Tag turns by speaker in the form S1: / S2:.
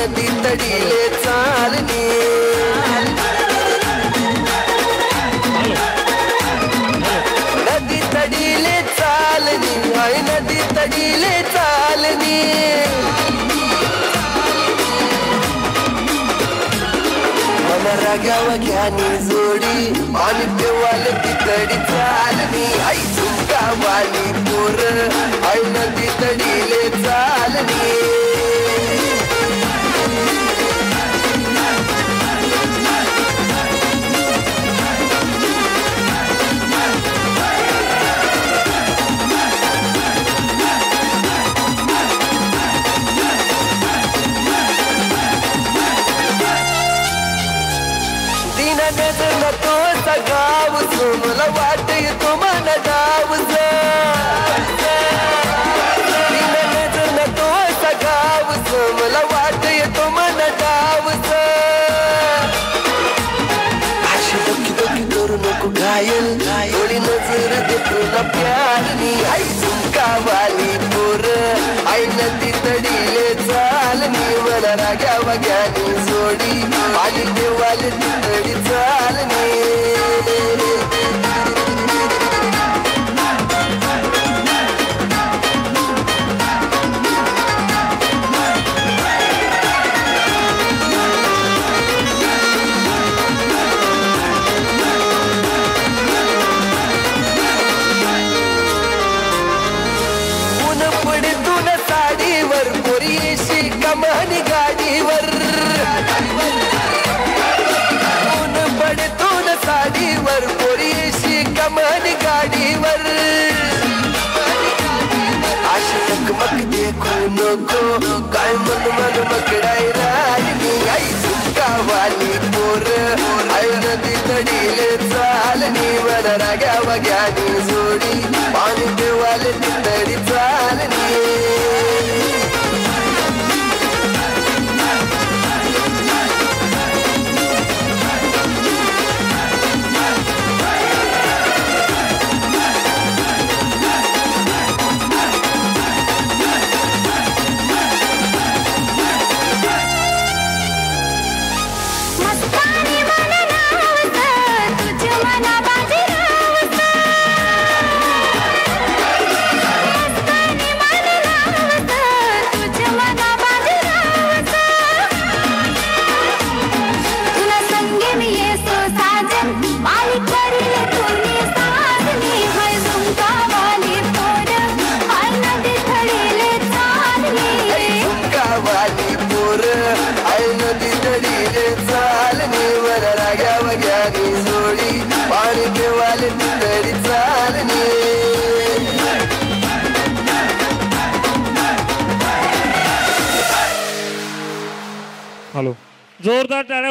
S1: नदी तडीले चालनी नदी तडीले चालनी आई नदी तडीले चालनी मन रागावा घ्यानी जोडी आणि देवाल तितडी चालनी आई झुमकावाली पोर आई नदी तडीले चालनी नजर तो सगाव मला वाट तो मन डाव नजर तो सगाव मला वाट तो मन डाव अशी डोकी डोकी करू नको घायल थोडी नजर दे तुला प्यारनी आई झुमकावाली पोर आई नदी तडीले चालनी मला राग्या वाग्यानी जोडी आणि देवाले तितडी चालनी ऊन पडे तुन साडीवर पोरीशी कमानी गाडीवर ऊन पडे तुन साडीवर पोरीशी कमानी गाडीवर अशी टकमक देखू नको काय मन मन मकडाय राहिली आई झुमकावाली पोर आई नदी तडीले चालनी मन राग्या वाग्यानी जोडी पाणी देवाले तितडी चालनी
S2: हेलो जोरदार टाळ्या